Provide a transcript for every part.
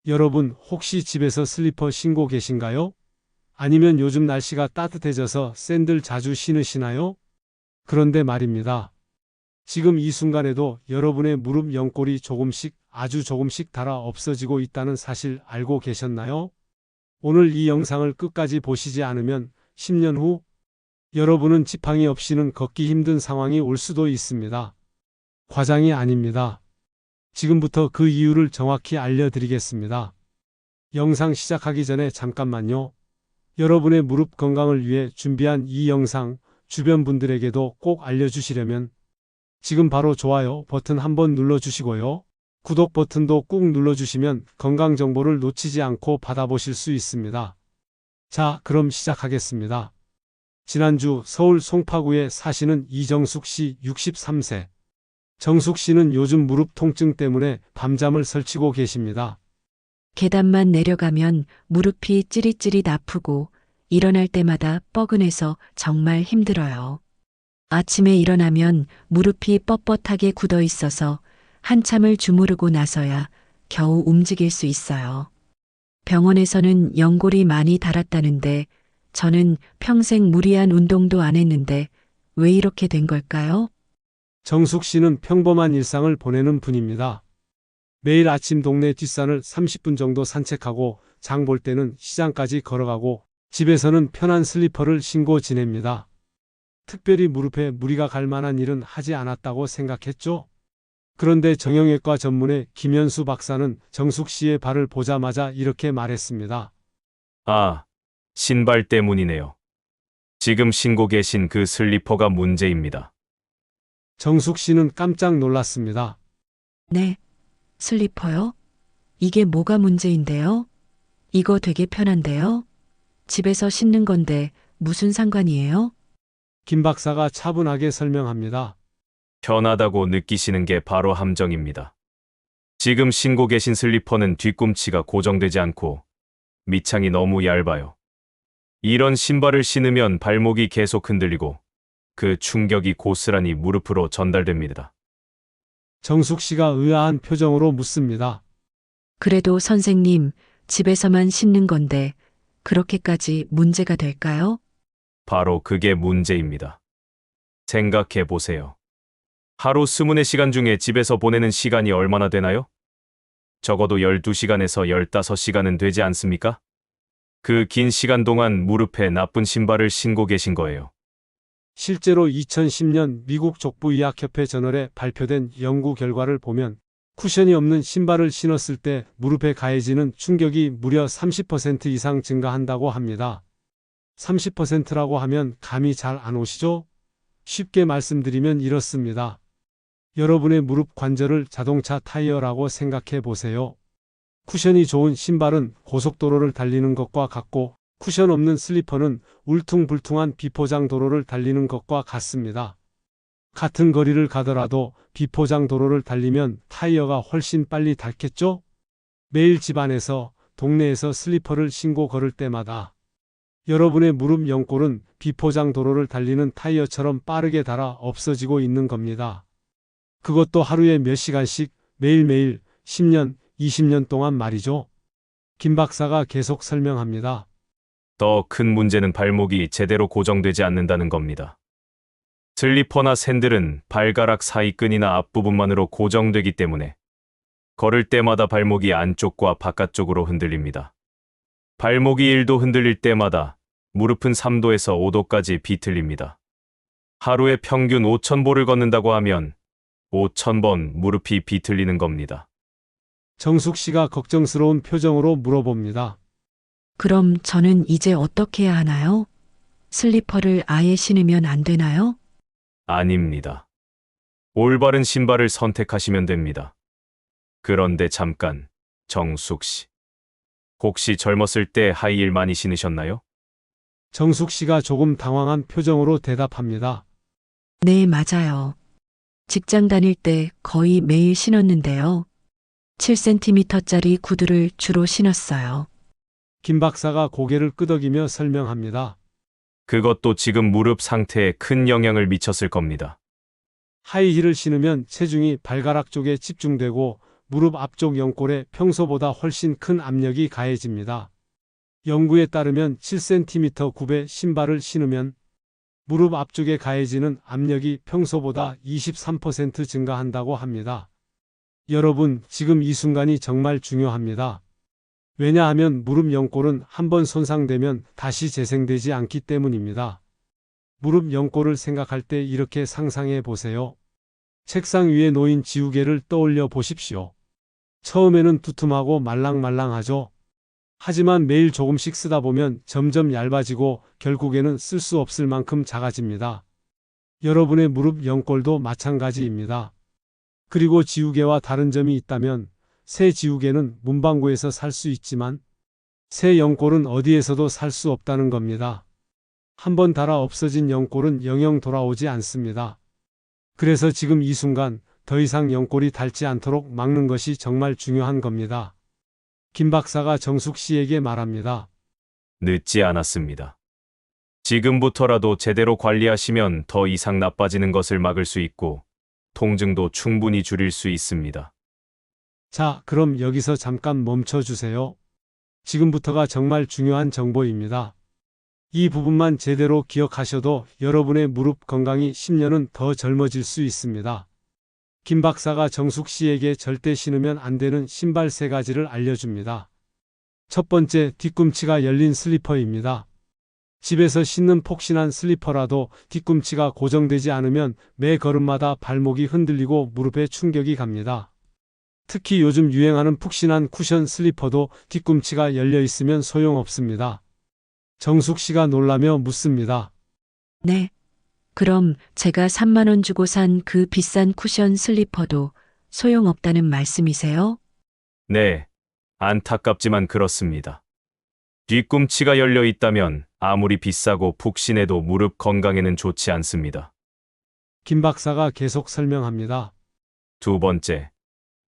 여러분, 혹시 집에서 슬리퍼 신고 계신가요? 아니면 요즘 날씨가 따뜻해져서 샌들 자주 신으시나요? 그런데 말입니다. 지금 이 순간에도 여러분의 무릎 연골이 조금씩, 아주 조금씩 닳아 없어지고 있다는 사실 알고 계셨나요? 오늘 이 영상을 끝까지 보시지 않으면 10년 후 여러분은 지팡이 없이는 걷기 힘든 상황이 올 수도 있습니다. 과장이 아닙니다. 지금부터 그 이유를 정확히 알려드리겠습니다. 영상 시작하기 전에 잠깐만요. 여러분의 무릎 건강을 위해 준비한 이 영상 주변 분들에게도 꼭 알려주시려면 지금 바로 좋아요 버튼 한번 눌러주시고요. 구독 버튼도 꾹 눌러주시면 건강 정보를 놓치지 않고 받아보실 수 있습니다. 자, 그럼 시작하겠습니다. 지난주 서울 송파구에 사시는 이정숙 씨 63세. 정숙 씨는 요즘 무릎 통증 때문에 밤잠을 설치고 계십니다. 계단만 내려가면 무릎이 찌릿찌릿 아프고 일어날 때마다 뻐근해서 정말 힘들어요. 아침에 일어나면 무릎이 뻣뻣하게 굳어 있어서 한참을 주무르고 나서야 겨우 움직일 수 있어요. 병원에서는 연골이 많이 닳았다는데 저는 평생 무리한 운동도 안 했는데 왜 이렇게 된 걸까요? 정숙 씨는 평범한 일상을 보내는 분입니다. 매일 아침 동네 뒷산을 30분 정도 산책하고 장 볼 때는 시장까지 걸어가고 집에서는 편한 슬리퍼를 신고 지냅니다. 특별히 무릎에 무리가 갈 만한 일은 하지 않았다고 생각했죠? 그런데 정형외과 전문의 김현수 박사는 정숙 씨의 발을 보자마자 이렇게 말했습니다. 아, 신발 때문이네요. 지금 신고 계신 그 슬리퍼가 문제입니다. 정숙 씨는 깜짝 놀랐습니다. 네, 슬리퍼요? 이게 뭐가 문제인데요? 이거 되게 편한데요? 집에서 신는 건데 무슨 상관이에요? 김 박사가 차분하게 설명합니다. 편하다고 느끼시는 게 바로 함정입니다. 지금 신고 계신 슬리퍼는 뒤꿈치가 고정되지 않고 밑창이 너무 얇아요. 이런 신발을 신으면 발목이 계속 흔들리고 그 충격이 고스란히 무릎으로 전달됩니다. 정숙 씨가 의아한 표정으로 묻습니다. 그래도 선생님, 집에서만 신는 건데 그렇게까지 문제가 될까요? 바로 그게 문제입니다. 생각해 보세요. 하루 24시간 중에 집에서 보내는 시간이 얼마나 되나요? 적어도 12시간에서 15시간은 되지 않습니까? 그 긴 시간 동안 무릎에 나쁜 신발을 신고 계신 거예요. 실제로 2010년 미국 족부의학협회 저널에 발표된 연구 결과를 보면 쿠션이 없는 신발을 신었을 때 무릎에 가해지는 충격이 무려 30% 이상 증가한다고 합니다. 30%라고 하면 감이 잘 안 오시죠? 쉽게 말씀드리면 이렇습니다. 여러분의 무릎 관절을 자동차 타이어라고 생각해 보세요. 쿠션이 좋은 신발은 고속도로를 달리는 것과 같고 쿠션 없는 슬리퍼는 울퉁불퉁한 비포장 도로를 달리는 것과 같습니다. 같은 거리를 가더라도 비포장 도로를 달리면 타이어가 훨씬 빨리 닳겠죠? 매일 집안에서, 동네에서 슬리퍼를 신고 걸을 때마다 여러분의 무릎 연골은 비포장 도로를 달리는 타이어처럼 빠르게 닳아 없어지고 있는 겁니다. 그것도 하루에 몇 시간씩 매일매일 10년, 20년 동안 말이죠. 김 박사가 계속 설명합니다. 더 큰 문제는 발목이 제대로 고정되지 않는다는 겁니다. 슬리퍼나 샌들은 발가락 사이 끈이나 앞부분만으로 고정되기 때문에 걸을 때마다 발목이 안쪽과 바깥쪽으로 흔들립니다. 발목이 1도 흔들릴 때마다 무릎은 3도에서 5도까지 비틀립니다. 하루에 평균 5,000보를 걷는다고 하면 5,000번 무릎이 비틀리는 겁니다. 정숙 씨가 걱정스러운 표정으로 물어봅니다. 그럼 저는 이제 어떻게 해야 하나요? 슬리퍼를 아예 신으면 안 되나요? 아닙니다. 올바른 신발을 선택하시면 됩니다. 그런데 잠깐, 정숙 씨. 혹시 젊었을 때 하이힐 많이 신으셨나요? 정숙 씨가 조금 당황한 표정으로 대답합니다. 네, 맞아요. 직장 다닐 때 거의 매일 신었는데요. 7cm짜리 구두를 주로 신었어요. 김 박사가 고개를 끄덕이며 설명합니다. 그것도 지금 무릎 상태에 큰 영향을 미쳤을 겁니다. 하이힐을 신으면 체중이 발가락 쪽에 집중되고 무릎 앞쪽 연골에 평소보다 훨씬 큰 압력이 가해집니다. 연구에 따르면 7cm 굽의 신발을 신으면 무릎 앞쪽에 가해지는 압력이 평소보다 23% 증가한다고 합니다. 여러분, 지금 이 순간이 정말 중요합니다. 왜냐하면 무릎 연골은 한번 손상되면 다시 재생되지 않기 때문입니다. 무릎 연골을 생각할 때 이렇게 상상해 보세요. 책상 위에 놓인 지우개를 떠올려 보십시오. 처음에는 두툼하고 말랑말랑하죠. 하지만 매일 조금씩 쓰다 보면 점점 얇아지고 결국에는 쓸 수 없을 만큼 작아집니다. 여러분의 무릎 연골도 마찬가지입니다. 그리고 지우개와 다른 점이 있다면 새 지우개는 문방구에서 살 수 있지만 새 연골은 어디에서도 살 수 없다는 겁니다. 한번 닳아 없어진 연골은 영영 돌아오지 않습니다. 그래서 지금 이 순간 더 이상 연골이 닳지 않도록 막는 것이 정말 중요한 겁니다. 김 박사가 정숙 씨에게 말합니다. 늦지 않았습니다. 지금부터라도 제대로 관리하시면 더 이상 나빠지는 것을 막을 수 있고 통증도 충분히 줄일 수 있습니다. 자, 그럼 여기서 잠깐 멈춰 주세요. 지금부터가 정말 중요한 정보입니다. 이 부분만 제대로 기억하셔도 여러분의 무릎 건강이 10년은 더 젊어질 수 있습니다. 김 박사가 정숙 씨에게 절대 신으면 안 되는 신발 3가지를 알려줍니다. 첫 번째, 뒤꿈치가 열린 슬리퍼입니다. 집에서 신는 폭신한 슬리퍼라도 뒤꿈치가 고정되지 않으면 매 걸음마다 발목이 흔들리고 무릎에 충격이 갑니다. 특히 요즘 유행하는 푹신한 쿠션 슬리퍼도 뒤꿈치가 열려 있으면 소용없습니다. 정숙 씨가 놀라며 묻습니다. 네. 그럼 제가 3만 원 주고 산 그 비싼 쿠션 슬리퍼도 소용없다는 말씀이세요? 네, 안타깝지만 그렇습니다. 뒤꿈치가 열려 있다면 아무리 비싸고 푹신해도 무릎 건강에는 좋지 않습니다. 김 박사가 계속 설명합니다. 두 번째,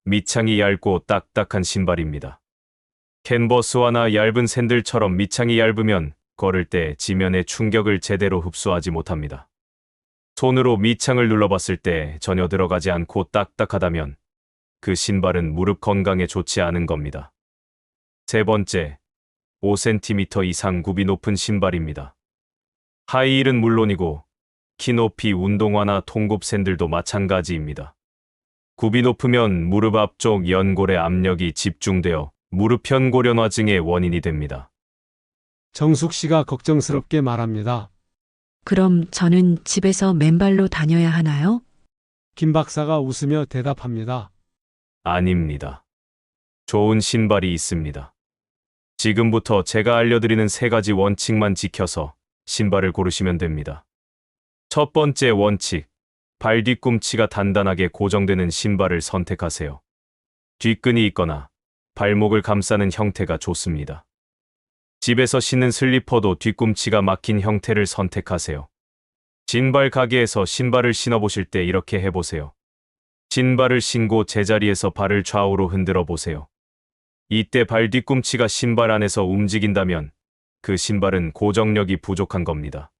밑창이 얇고 딱딱한 신발입니다. 캔버스화나 얇은 샌들처럼 밑창이 얇으면 걸을 때 지면의 충격을 제대로 흡수하지 못합니다. 손으로 밑창을 눌러봤을 때 전혀 들어가지 않고 딱딱하다면 그 신발은 무릎 건강에 좋지 않은 겁니다. 세 번째, 5cm 이상 굽이 높은 신발입니다. 하이힐은 물론이고 키높이 운동화나 통굽 샌들도 마찬가지입니다. 굽이 높으면 무릎 앞쪽 연골의 압력이 집중되어 무릎 편골연화증의 원인이 됩니다. 정숙 씨가 걱정스럽게 말합니다. 그럼 저는 집에서 맨발로 다녀야 하나요? 김 박사가 웃으며 대답합니다. 아닙니다. 좋은 신발이 있습니다. 지금부터 제가 알려드리는 3가지 원칙만 지켜서 신발을 고르시면 됩니다. 첫 번째 원칙, 발 뒤꿈치가 단단하게 고정되는 신발을 선택하세요. 뒷끈이 있거나 발목을 감싸는 형태가 좋습니다. 집에서 신는 슬리퍼도 뒤꿈치가 막힌 형태를 선택하세요. 신발 가게에서 신발을 신어보실 때 이렇게 해보세요. 신발을 신고 제자리에서 발을 좌우로 흔들어 보세요. 이때 발 뒤꿈치가 신발 안에서 움직인다면 그 신발은 고정력이 부족한 겁니다.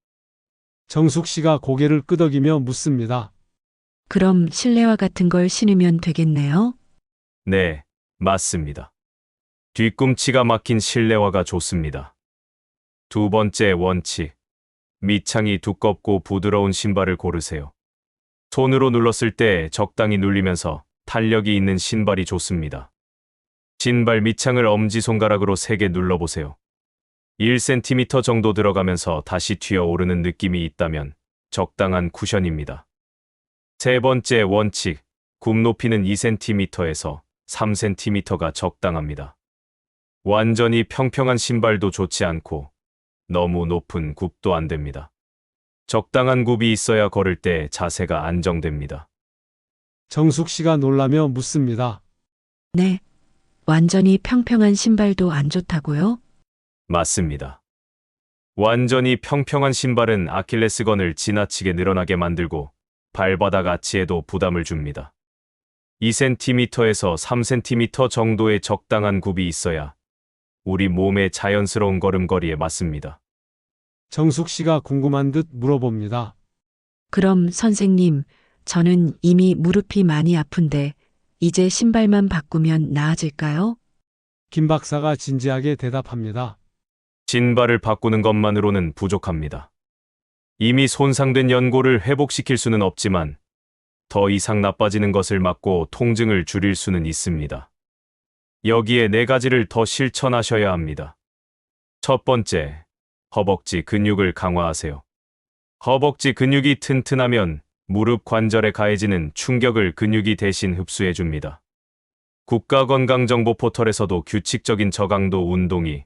정숙 씨가 고개를 끄덕이며 묻습니다. 그럼 실내화 같은 걸 신으면 되겠네요? 네, 맞습니다. 뒤꿈치가 막힌 실내화가 좋습니다. 두 번째 원칙, 밑창이 두껍고 부드러운 신발을 고르세요. 손으로 눌렀을 때 적당히 눌리면서 탄력이 있는 신발이 좋습니다. 신발 밑창을 엄지손가락으로 세게 눌러보세요. 1cm 정도 들어가면서 다시 튀어오르는 느낌이 있다면 적당한 쿠션입니다. 세 번째 원칙, 굽 높이는 2cm에서 3cm가 적당합니다. 완전히 평평한 신발도 좋지 않고 너무 높은 굽도 안 됩니다. 적당한 굽이 있어야 걸을 때 자세가 안정됩니다. 정숙 씨가 놀라며 묻습니다. 네. 완전히 평평한 신발도 안 좋다고요? 맞습니다. 완전히 평평한 신발은 아킬레스건을 지나치게 늘어나게 만들고 발바닥 아치에도 부담을 줍니다. 2cm에서 3cm 정도의 적당한 굽이 있어야 우리 몸의 자연스러운 걸음걸이에 맞습니다. 정숙 씨가 궁금한 듯 물어봅니다. 그럼 선생님, 저는 이미 무릎이 많이 아픈데 이제 신발만 바꾸면 나아질까요? 김 박사가 진지하게 대답합니다. 신발을 바꾸는 것만으로는 부족합니다. 이미 손상된 연골을 회복시킬 수는 없지만 더 이상 나빠지는 것을 막고 통증을 줄일 수는 있습니다. 여기에 4가지를 더 실천하셔야 합니다. 첫 번째, 허벅지 근육을 강화하세요. 허벅지 근육이 튼튼하면 무릎 관절에 가해지는 충격을 근육이 대신 흡수해 줍니다. 국가건강정보 포털에서도 규칙적인 저강도 운동이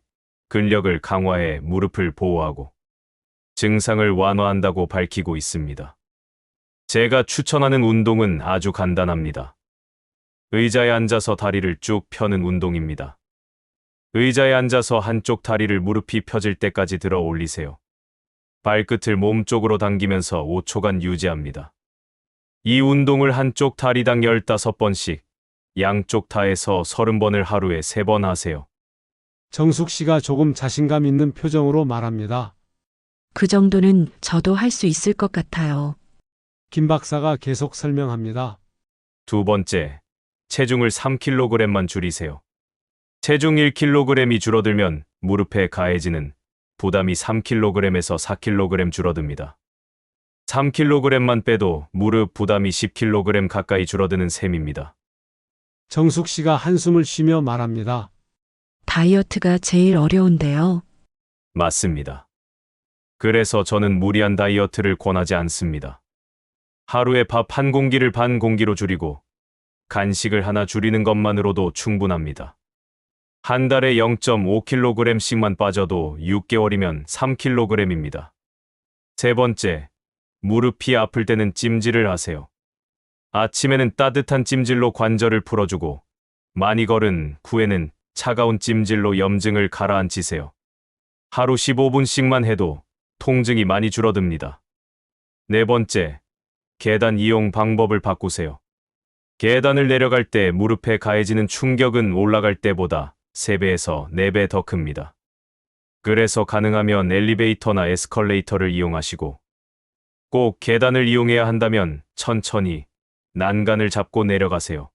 근력을 강화해 무릎을 보호하고 증상을 완화한다고 밝히고 있습니다. 제가 추천하는 운동은 아주 간단합니다. 의자에 앉아서 다리를 쭉 펴는 운동입니다. 의자에 앉아서 한쪽 다리를 무릎이 펴질 때까지 들어 올리세요. 발끝을 몸쪽으로 당기면서 5초간 유지합니다. 이 운동을 한쪽 다리당 15번씩, 양쪽 다에서 30번을 하루에 3번 하세요. 정숙 씨가 조금 자신감 있는 표정으로 말합니다. 그 정도는 저도 할 수 있을 것 같아요. 김 박사가 계속 설명합니다. 두 번째, 체중을 3kg만 줄이세요. 체중 1kg이 줄어들면 무릎에 가해지는 부담이 3kg에서 4kg 줄어듭니다. 3kg만 빼도 무릎 부담이 10kg 가까이 줄어드는 셈입니다. 정숙 씨가 한숨을 쉬며 말합니다. 다이어트가 제일 어려운데요. 맞습니다. 그래서 저는 무리한 다이어트를 권하지 않습니다. 하루에 밥 한 공기를 반 공기로 줄이고 간식을 하나 줄이는 것만으로도 충분합니다. 한 달에 0.5kg씩만 빠져도 6개월이면 3kg입니다. 세 번째, 무릎이 아플 때는 찜질을 하세요. 아침에는 따뜻한 찜질로 관절을 풀어주고 많이 걸은 후에는 차가운 찜질로 염증을 가라앉히세요. 하루 15분씩만 해도 통증이 많이 줄어듭니다. 네 번째, 계단 이용 방법을 바꾸세요. 계단을 내려갈 때 무릎에 가해지는 충격은 올라갈 때보다 3배에서 4배 더 큽니다. 그래서 가능하면 엘리베이터나 에스컬레이터를 이용하시고 꼭 계단을 이용해야 한다면 천천히 난간을 잡고 내려가세요.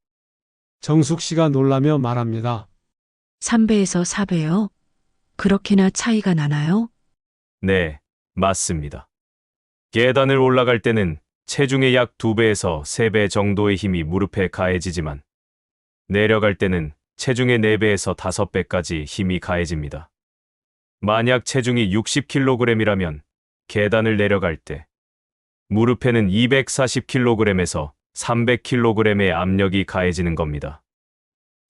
정숙 씨가 놀라며 말합니다. 3배에서 4배요? 그렇게나 차이가 나나요? 네, 맞습니다. 계단을 올라갈 때는 체중의 약 2배에서 3배 정도의 힘이 무릎에 가해지지만 내려갈 때는 체중의 4배에서 5배까지 힘이 가해집니다. 만약 체중이 60kg이라면 계단을 내려갈 때 무릎에는 240kg에서 300kg의 압력이 가해지는 겁니다.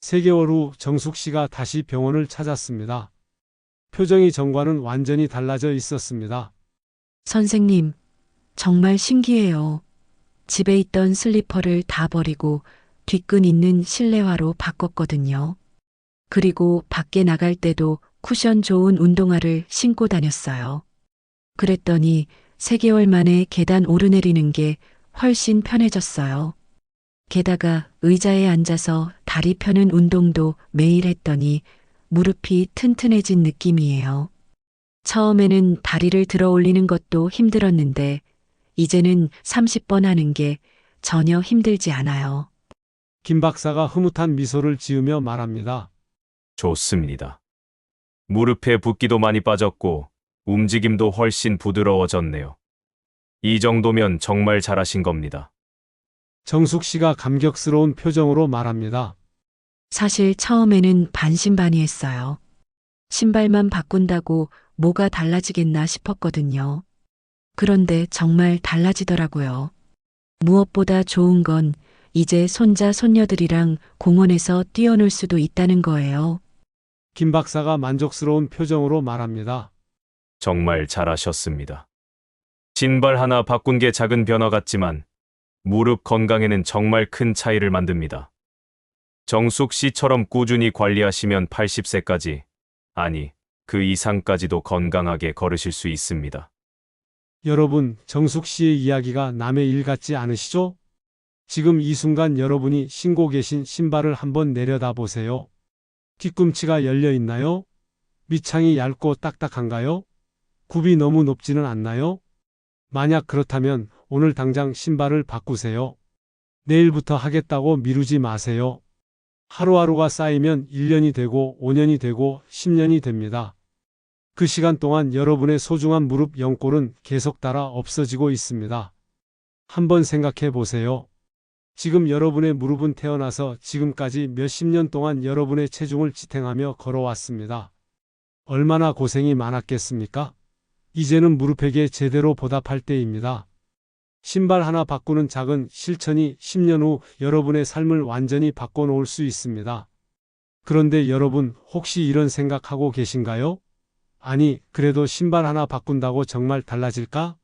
3개월 후 정숙 씨가 다시 병원을 찾았습니다. 표정이 전과는 완전히 달라져 있었습니다. 선생님, 정말 신기해요. 집에 있던 슬리퍼를 다 버리고 뒤끈 있는 실내화로 바꿨거든요. 그리고 밖에 나갈 때도 쿠션 좋은 운동화를 신고 다녔어요. 그랬더니 3개월 만에 계단 오르내리는 게 훨씬 편해졌어요. 게다가 의자에 앉아서 다리 펴는 운동도 매일 했더니 무릎이 튼튼해진 느낌이에요. 처음에는 다리를 들어 올리는 것도 힘들었는데 이제는 30번 하는 게 전혀 힘들지 않아요. 김 박사가 흐뭇한 미소를 지으며 말합니다. 좋습니다. 무릎에 붓기도 많이 빠졌고 움직임도 훨씬 부드러워졌네요. 이 정도면 정말 잘하신 겁니다. 정숙 씨가 감격스러운 표정으로 말합니다. 사실 처음에는 반신반의했어요. 신발만 바꾼다고 뭐가 달라지겠나 싶었거든요. 그런데 정말 달라지더라고요. 무엇보다 좋은 건 이제 손자 손녀들이랑 공원에서 뛰어놀 수도 있다는 거예요. 김 박사가 만족스러운 표정으로 말합니다. 정말 잘하셨습니다. 신발 하나 바꾼 게 작은 변화 같지만 무릎 건강에는 정말 큰 차이를 만듭니다. 정숙 씨처럼 꾸준히 관리하시면 80세까지, 아니, 그 이상까지도 건강하게 걸으실 수 있습니다. 여러분, 정숙 씨의 이야기가 남의 일 같지 않으시죠? 지금 이 순간 여러분이 신고 계신 신발을 한번 내려다 보세요. 뒤꿈치가 열려 있나요? 밑창이 얇고 딱딱한가요? 굽이 너무 높지는 않나요? 만약 그렇다면 오늘 당장 신발을 바꾸세요. 내일부터 하겠다고 미루지 마세요. 하루하루가 쌓이면 1년이 되고 5년이 되고 10년이 됩니다. 그 시간 동안 여러분의 소중한 무릎 연골은 계속 닳아 없어지고 있습니다. 한번 생각해 보세요. 지금 여러분의 무릎은 태어나서 지금까지 몇십 년 동안 여러분의 체중을 지탱하며 걸어왔습니다. 얼마나 고생이 많았겠습니까? 이제는 무릎에게 제대로 보답할 때입니다. 신발 하나 바꾸는 작은 실천이 10년 후 여러분의 삶을 완전히 바꿔놓을 수 있습니다. 그런데 여러분 혹시 이런 생각하고 계신가요? 아니, 그래도 신발 하나 바꾼다고 정말 달라질까?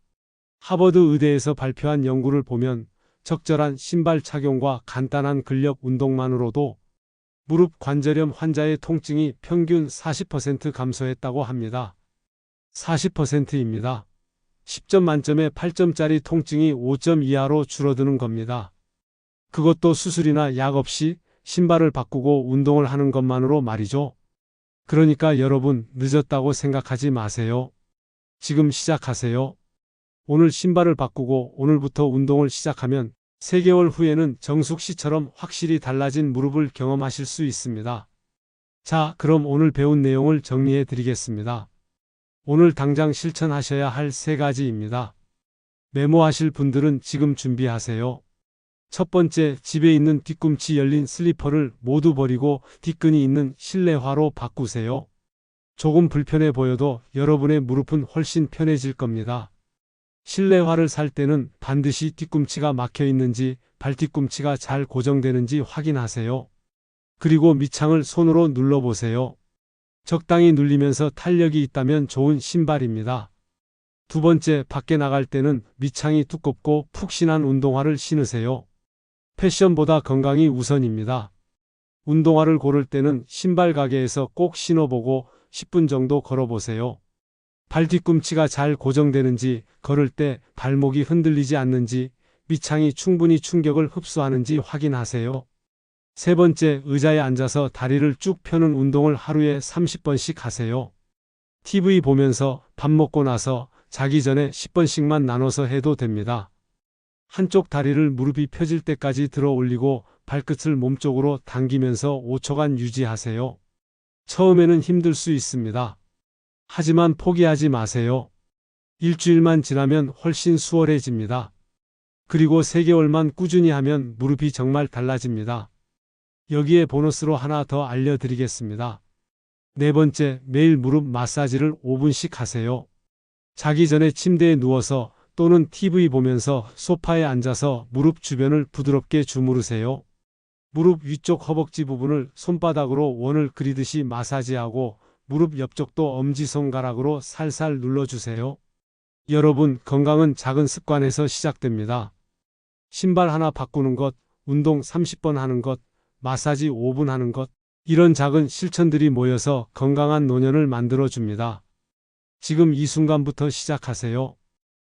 하버드 의대에서 발표한 연구를 보면 적절한 신발 착용과 간단한 근력 운동만으로도 무릎 관절염 환자의 통증이 평균 40% 감소했다고 합니다. 40%입니다. 10점 만점에 8점짜리 통증이 5점 이하로 줄어드는 겁니다. 그것도 수술이나 약 없이 신발을 바꾸고 운동을 하는 것만으로 말이죠. 그러니까 여러분 늦었다고 생각하지 마세요. 지금 시작하세요. 오늘 신발을 바꾸고 오늘부터 운동을 시작하면 3개월 후에는 정숙 씨처럼 확실히 달라진 무릎을 경험하실 수 있습니다. 자, 그럼 오늘 배운 내용을 정리해 드리겠습니다. 오늘 당장 실천하셔야 할 3가지입니다. 메모하실 분들은 지금 준비하세요. 첫 번째, 집에 있는 뒤꿈치 열린 슬리퍼를 모두 버리고 뒷끈이 있는 실내화로 바꾸세요. 조금 불편해 보여도 여러분의 무릎은 훨씬 편해질 겁니다. 실내화를 살 때는 반드시 뒤꿈치가 막혀 있는지 발뒤꿈치가 잘 고정되는지 확인하세요. 그리고 밑창을 손으로 눌러보세요. 적당히 눌리면서 탄력이 있다면 좋은 신발입니다. 두 번째, 밖에 나갈 때는 밑창이 두껍고 푹신한 운동화를 신으세요. 패션보다 건강이 우선입니다. 운동화를 고를 때는 신발 가게에서 꼭 신어보고 10분 정도 걸어보세요. 발 뒤꿈치가 잘 고정되는지, 걸을 때 발목이 흔들리지 않는지, 밑창이 충분히 충격을 흡수하는지 확인하세요. 세 번째, 의자에 앉아서 다리를 쭉 펴는 운동을 하루에 30번씩 하세요. TV 보면서 밥 먹고 나서 자기 전에 10번씩만 나눠서 해도 됩니다. 한쪽 다리를 무릎이 펴질 때까지 들어 올리고 발끝을 몸쪽으로 당기면서 5초간 유지하세요. 처음에는 힘들 수 있습니다. 하지만 포기하지 마세요. 일주일만 지나면 훨씬 수월해집니다. 그리고 3개월만 꾸준히 하면 무릎이 정말 달라집니다. 여기에 보너스로 하나 더 알려드리겠습니다. 네 번째, 매일 무릎 마사지를 5분씩 하세요. 자기 전에 침대에 누워서 또는 TV 보면서 소파에 앉아서 무릎 주변을 부드럽게 주무르세요. 무릎 위쪽 허벅지 부분을 손바닥으로 원을 그리듯이 마사지하고 무릎 옆쪽도 엄지손가락으로 살살 눌러주세요. 여러분, 건강은 작은 습관에서 시작됩니다. 신발 하나 바꾸는 것, 운동 30번 하는 것, 마사지 5분 하는 것, 이런 작은 실천들이 모여서 건강한 노년을 만들어줍니다. 지금 이 순간부터 시작하세요.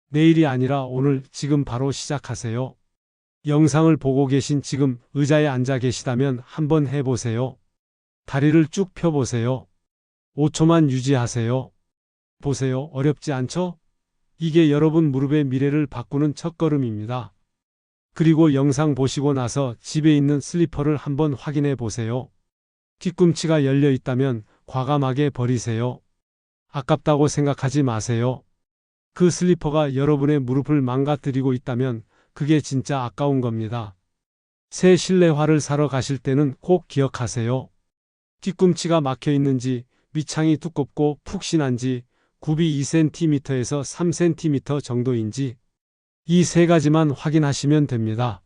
내일이 아니라 오늘, 지금 바로 시작하세요. 영상을 보고 계신 지금 의자에 앉아 계시다면 한번 해보세요. 다리를 쭉 펴보세요. 5초만 유지하세요. 보세요. 어렵지 않죠? 이게 여러분 무릎의 미래를 바꾸는 첫걸음입니다. 그리고 영상 보시고 나서 집에 있는 슬리퍼를 한번 확인해 보세요. 뒤꿈치가 열려 있다면 과감하게 버리세요. 아깝다고 생각하지 마세요. 그 슬리퍼가 여러분의 무릎을 망가뜨리고 있다면 그게 진짜 아까운 겁니다. 새 실내화를 사러 가실 때는 꼭 기억하세요. 뒤꿈치가 막혀 있는지, 밑창이 두껍고 푹신한지, 굽이 2cm에서 3cm 정도인지, 이 3가지만 확인하시면 됩니다.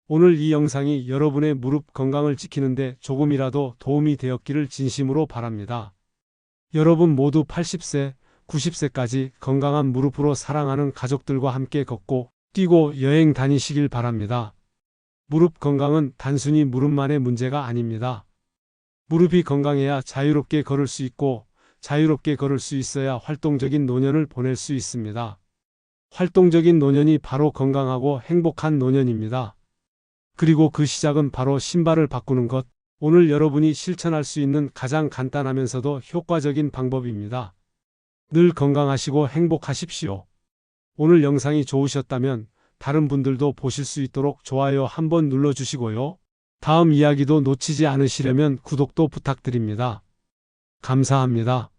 오늘 이 영상이 여러분의 무릎 건강을 지키는데 조금이라도 도움이 되었기를 진심으로 바랍니다. 여러분 모두 80세, 90세까지 건강한 무릎으로 사랑하는 가족들과 함께 걷고 뛰고 여행 다니시길 바랍니다. 무릎 건강은 단순히 무릎만의 문제가 아닙니다. 무릎이 건강해야 자유롭게 걸을 수 있고 자유롭게 걸을 수 있어야 활동적인 노년을 보낼 수 있습니다. 활동적인 노년이 바로 건강하고 행복한 노년입니다. 그리고 그 시작은 바로 신발을 바꾸는 것, 오늘 여러분이 실천할 수 있는 가장 간단하면서도 효과적인 방법입니다. 늘 건강하시고 행복하십시오. 오늘 영상이 좋으셨다면 다른 분들도 보실 수 있도록 좋아요 한번 눌러주시고요. 다음 이야기도 놓치지 않으시려면 구독도 부탁드립니다. 감사합니다.